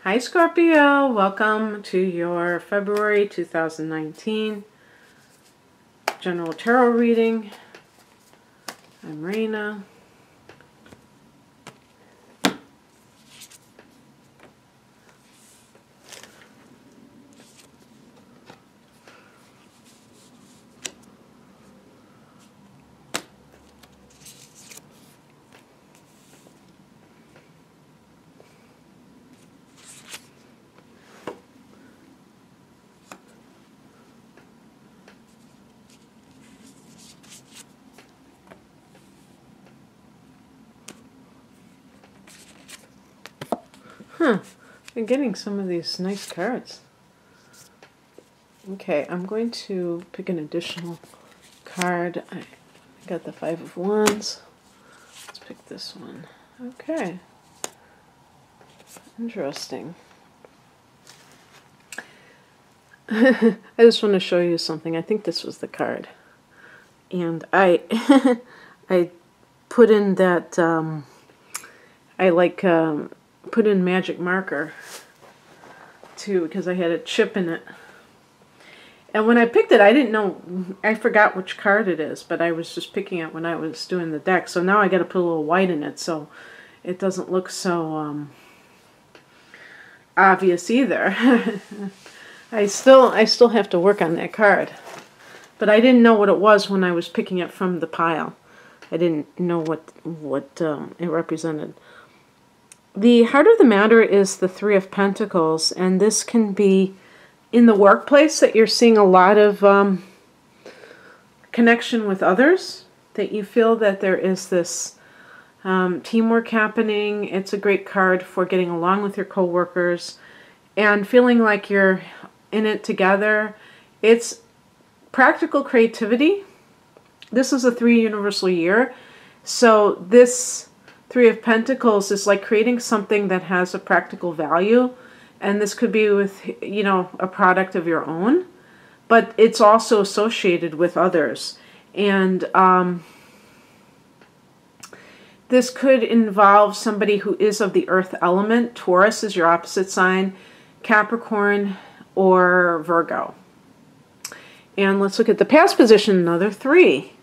Hi Scorpio, welcome to your February 2019 General Tarot reading. I'm Raina. Been getting some of these nice cards. Okay, I'm going to pick an additional card. I got the Five of Wands. Let's pick this one. Okay. Interesting. I just want to show you something. I think this was the card. And I I put in that put in magic marker too, because I had a chip in it. And when I picked it, I didn't know, I forgot which card it is, but I was just picking it when I was doing the deck. So now I got to put a little white in it so it doesn't look so obvious either. I still have to work on that card. But I didn't know what it was when I was picking it from the pile. I didn't know what it represented. The heart of the matter is the Three of Pentacles, and this can be in the workplace that you're seeing a lot of connection with others, that you feel that there is this teamwork happening. It's a great card for getting along with your coworkers and feeling like you're in it together. It's practical creativity. This is a 3 universal year, so this Three of Pentacles is like creating something that has a practical value, and this could be with, you know, a product of your own, but it's also associated with others. And this could involve somebody who is of the earth element. Taurus is your opposite sign, Capricorn or Virgo. And let's look at the past position, another 3.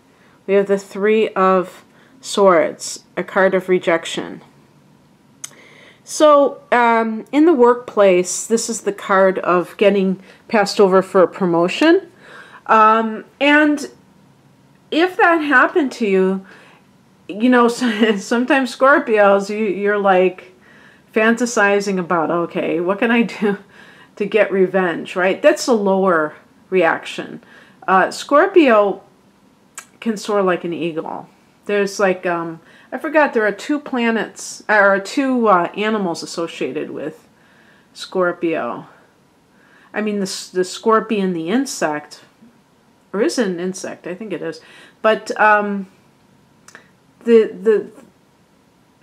We have the Three of Swords, a card of rejection. So in the workplace, this is the card of getting passed over for a promotion. And if that happened to you, you know, sometimes Scorpios, you're like fantasizing about, okay, what can I do to get revenge, right? That's a lower reaction. Scorpio can soar like an eagle. There's like, I forgot, there are 2 planets, or 2 animals associated with Scorpio. I mean, the scorpion, the insect, or is it an insect? I think it is. But the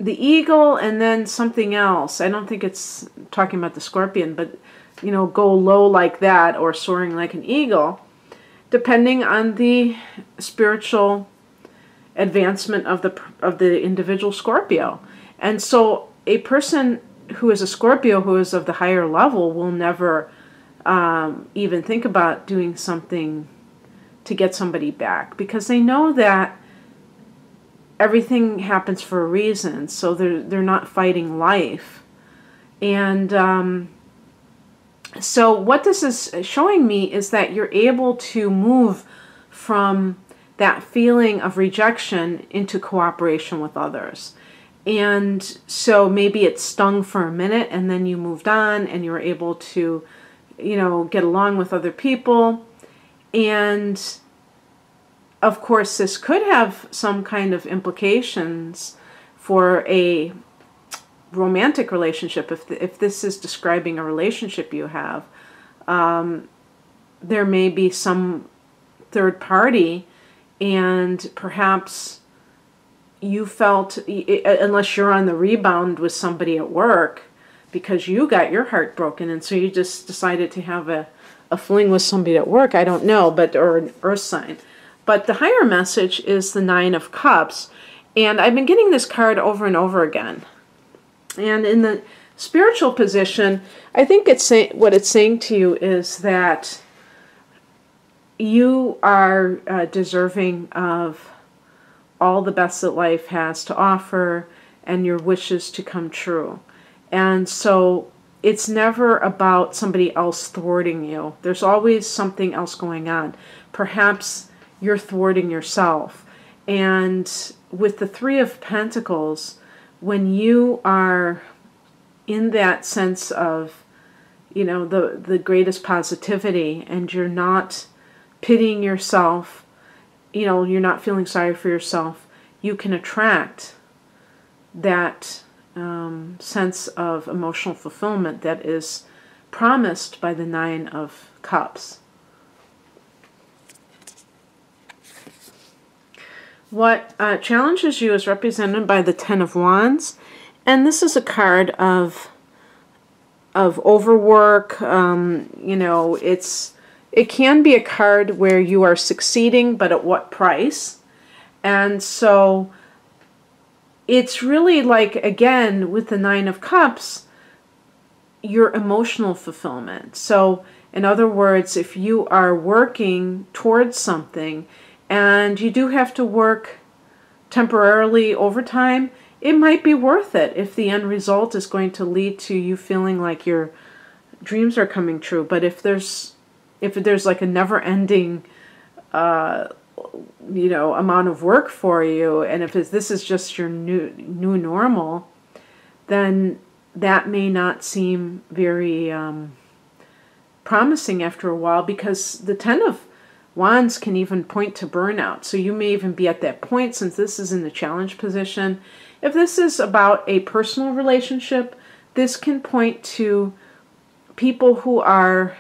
eagle and then something else. I don't think it's talking about the scorpion, but, you know, go low like that or soaring like an eagle, depending on the spiritual advancement of the individual Scorpio. And so a person who is a Scorpio who is of the higher level will never even think about doing something to get somebody back, because they know that everything happens for a reason. So they're not fighting life. And so what this is showing me is that you're able to move from that feeling of rejection into cooperation with others. And so maybe it stung for a minute and then you moved on and you were able to, you know, get along with other people. And of course, this could have some kind of implications for a romantic relationship. If this is describing a relationship you have, there may be some third party, and perhaps you felt, unless you're on the rebound with somebody at work because you got your heart broken, and so you just decided to have a fling with somebody at work, I don't know, but or an earth sign. But the higher message is the Nine of Cups, and I've been getting this card over and over again. And in the spiritual position, I think what it's saying to you is that you are deserving of all the best that life has to offer and your wishes to come true. And so it's never about somebody else thwarting you. There's always something else going on. Perhaps you're thwarting yourself. And with the Three of Pentacles, when you are in that sense of, the greatest positivity, and you're not pitying yourself, you're not feeling sorry for yourself, you can attract that sense of emotional fulfillment that is promised by the Nine of Cups. What challenges you is represented by the Ten of Wands, and this is a card of overwork. It can be a card where you are succeeding, but at what price? And so it's really like, again, with the Nine of Cups, your emotional fulfillment. So in other words, if you are working towards something and you do have to work temporarily overtime, it might be worth it if the end result is going to lead to you feeling like your dreams are coming true. But if there's like a never-ending amount of work for you, and if this is just your new normal, then that may not seem very promising after a while, because the Ten of Wands can even point to burnout. So you may even be at that point, since this is in the challenge position. If this is about a personal relationship, this can point to people who are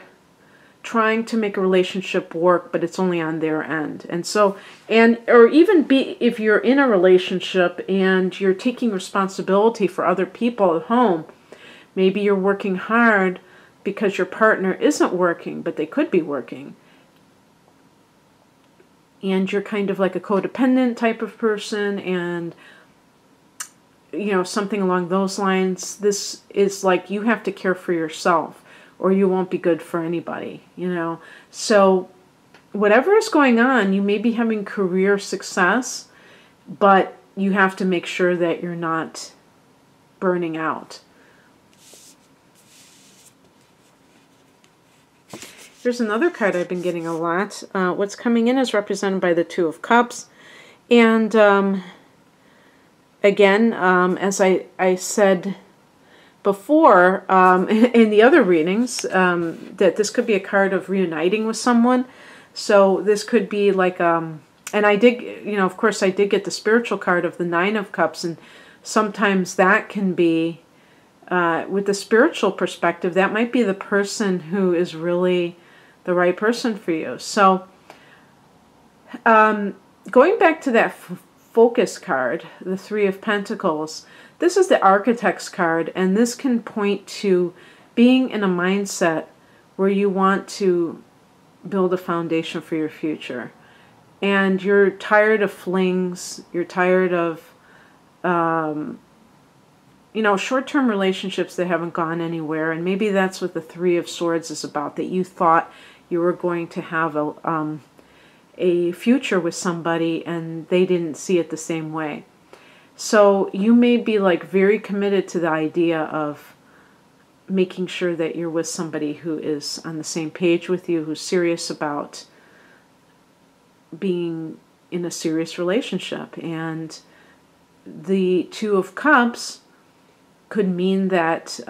trying to make a relationship work, but it's only on their end. And so, or even if you're in a relationship and you're taking responsibility for other people at home, maybe you're working hard because your partner isn't working, but they could be working. And you're kind of like a codependent type of person, and something along those lines. This is like you have to care for yourself, or you won't be good for anybody, So whatever is going on, you may be having career success, but you have to make sure that you're not burning out. Here's another card I've been getting a lot. What's coming in is represented by the Two of Cups. And again, as I said before in the other readings, that this could be a card of reuniting with someone. So this could be like, and I did, of course I did get the spiritual card of the Nine of Cups, and sometimes that can be, with the spiritual perspective, that might be the person who is really the right person for you. So going back to that focus card, the Three of Pentacles, this is the Architect's card, and this can point to being in a mindset where you want to build a foundation for your future. And you're tired of flings, you're tired of, short-term relationships that haven't gone anywhere. And maybe that's what the Three of Swords is about, that you thought you were going to have a future with somebody and they didn't see it the same way. So you may be like very committed to the idea of making sure that you're with somebody who is on the same page with you, who's serious about being in a serious relationship. And the Two of Cups could mean that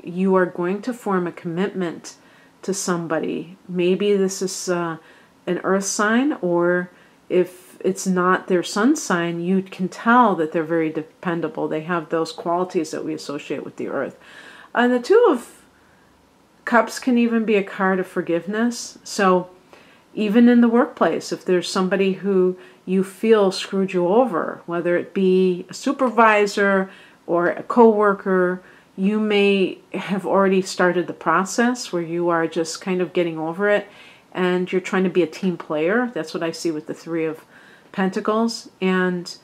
you are going to form a commitment to somebody. Maybe this is an earth sign, or if it's not their sun sign, you can tell that they're very dependable. They have those qualities that we associate with the earth. And the Two of Cups can even be a card of forgiveness. So even in the workplace, if there's somebody who you feel screwed you over, whether it be a supervisor or a coworker, you may have already started the process where you are just kind of getting over it and you're trying to be a team player. That's what I see with the Three of Pentacles. And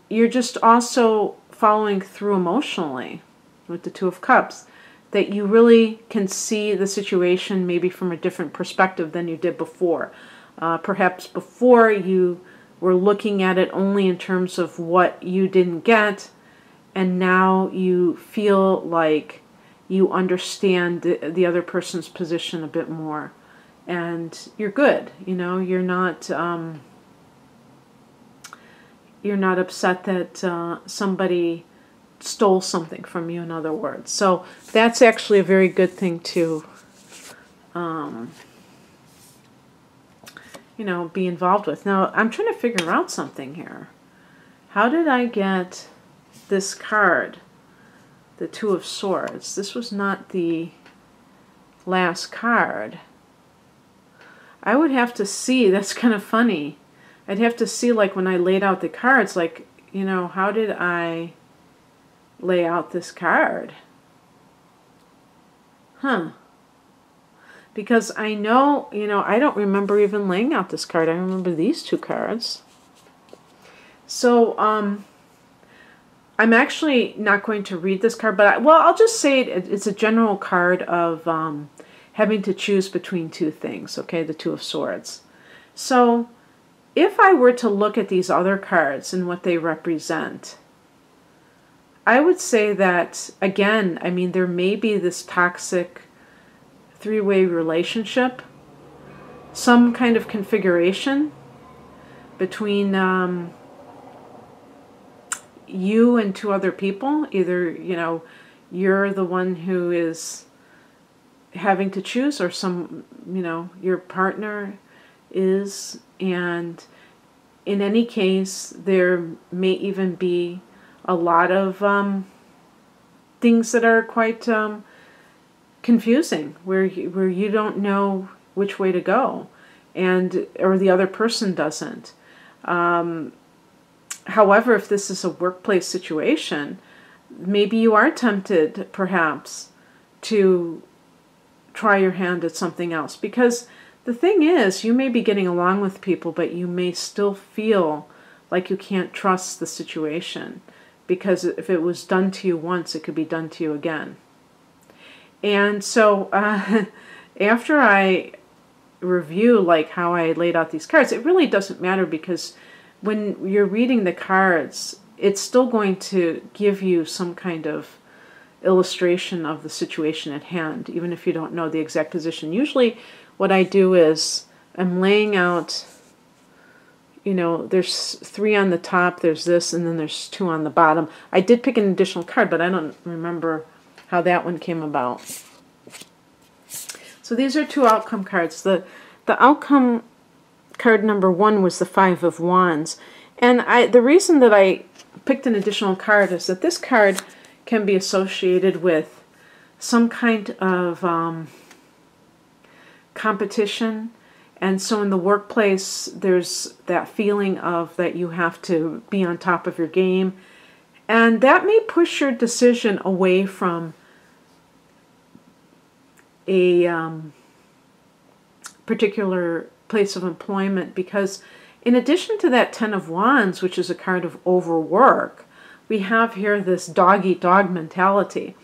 you're just also following through emotionally with the Two of Cups, that you really can see the situation maybe from a different perspective than you did before. Perhaps before you were looking at it only in terms of what you didn't get, and now you feel like you understand the other person's position a bit more, and you're good. You know, you're not upset that somebody stole something from you, in other words. So that's actually a very good thing to be involved with. Now, I'm trying to figure out something here. How did I get this card, the Two of Swords? This was not the last card. I would have to see. That's kind of funny. I'd have to see, like, when I laid out the cards, like, how did I lay out this card? Because I know, I don't remember even laying out this card. I remember these two cards. So, I'm actually not going to read this card, but I'll just say it's a general card of having to choose between two things, okay, the Two of Swords. So, if I were to look at these other cards and what they represent, I would say that, again, I mean, there may be this toxic three-way relationship, some kind of configuration between you and two other people. Either, you're the one who is having to choose, or your partner is, and in any case, there may even be a lot of things that are quite confusing, where you don't know which way to go, or the other person doesn't. However, if this is a workplace situation, maybe you are tempted, perhaps, to try your hand at something else. Because the thing is, you may be getting along with people, but you may still feel like you can't trust the situation. Because if it was done to you once, it could be done to you again. And so after I review like how I laid out these cards, it really doesn't matter, because when you're reading the cards, it's still going to give you some kind of illustration of the situation at hand, even if you don't know the exact position. Usually what I do is I'm laying out, there's 3 on the top, there's this, and then there's 2 on the bottom. I did pick an additional card, but I don't remember how that one came about. So these are 2 outcome cards. The outcome card number 1 was the 5 of Wands. And the reason that I picked an additional card is that this card can be associated with some kind of competition. And so in the workplace, there's that feeling of that you have to be on top of your game. And that may push your decision away from a particular place of employment, because in addition to that 10 of Wands, which is a card of overwork, we have here this dog-eat-dog mentality.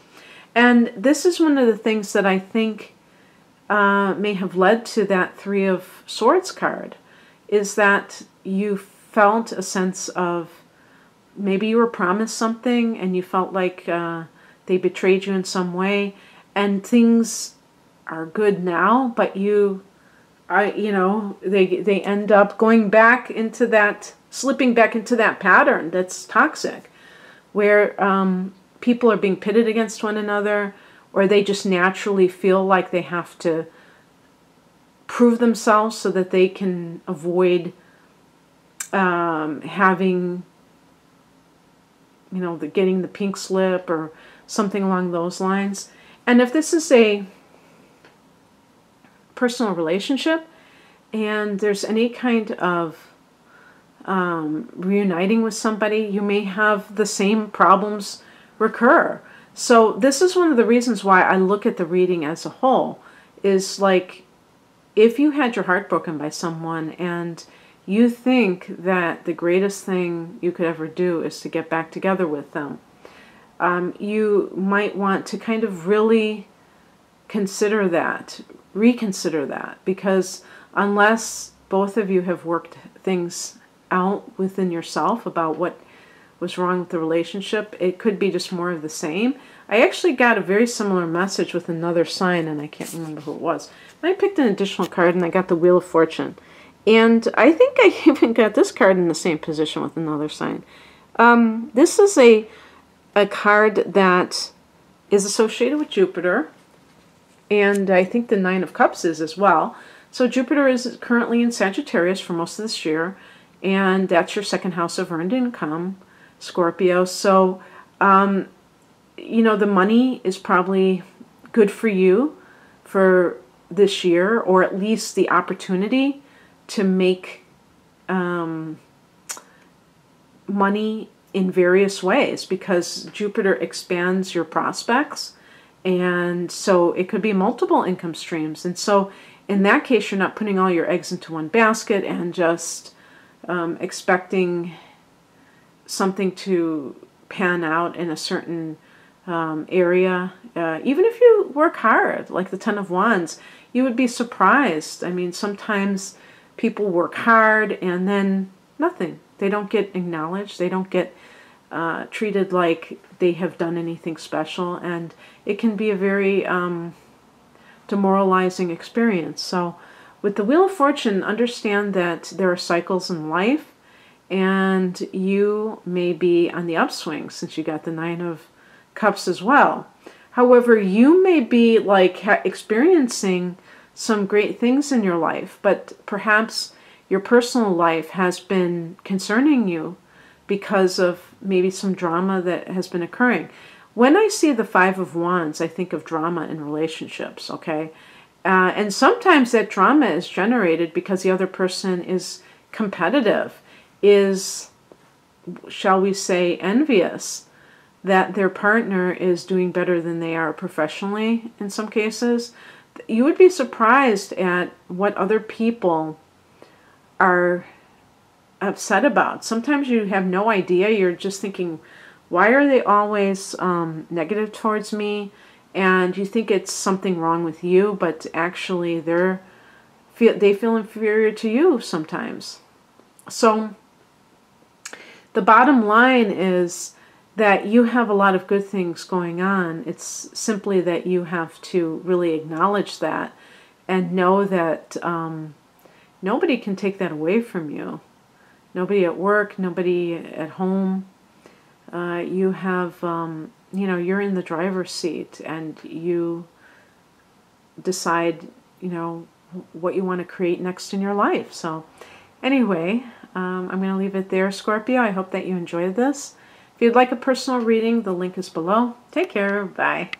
And this is one of the things that I think may have led to that 3 of Swords card, is that you felt a sense of, maybe you were promised something and you felt like they betrayed you in some way, and things are good now, but they end up going back into that, slipping back into that pattern that's toxic, where people are being pitted against one another, or they just naturally feel like they have to prove themselves so that they can avoid having, getting the pink slip or something along those lines. And if this is a personal relationship and there's any kind of reuniting with somebody, you may have the same problems recur. So this is one of the reasons why I look at the reading as a whole, is like, if you had your heart broken by someone and you think that the greatest thing you could ever do is to get back together with them. You might want to kind of really consider that, reconsider that, because unless both of you have worked things out within yourself about what was wrong with the relationship, it could be just more of the same. I actually got a very similar message with another sign, and I can't remember who it was. I picked an additional card, and I got the Wheel of Fortune. And I think I even got this card in the same position with another sign. This is a card that is associated with Jupiter, and I think the Nine of Cups is as well. So Jupiter is currently in Sagittarius for most of this year, and that's your second house of earned income, Scorpio. So, you know, the money is probably good for you for this year, or at least the opportunity to make money in various ways, because Jupiter expands your prospects, and so it could be multiple income streams. And so in that case, you're not putting all your eggs into one basket and just expecting something to pan out in a certain area. Even if you work hard, like the Ten of Wands, you would be surprised. I mean, sometimes people work hard and then nothing. They don't get acknowledged. They don't get treated like they have done anything special, and it can be a very demoralizing experience. So with the Wheel of Fortune, understand that there are cycles in life, and you may be on the upswing since you got the Nine of Cups as well. However, you may be like experiencing some great things in your life, but perhaps your personal life has been concerning you because of maybe some drama that has been occurring. When I see the Five of Wands, I think of drama in relationships, okay? And sometimes that drama is generated because the other person is competitive, is, shall we say, envious that their partner is doing better than they are professionally in some cases. You would be surprised at what other people are upset about. Sometimes you have no idea. You're just thinking, why are they always negative towards me? And you think it's something wrong with you, but actually they feel inferior to you sometimes. So the bottom line is that you have a lot of good things going on. It's simply that you have to really acknowledge that and know that nobody can take that away from you. Nobody at work, nobody at home. You have, you know, you're in the driver's seat, and you decide, you know, what you want to create next in your life. So anyway, I'm going to leave it there, Scorpio. I hope that you enjoyed this. If you'd like a personal reading, the link is below. Take care. Bye.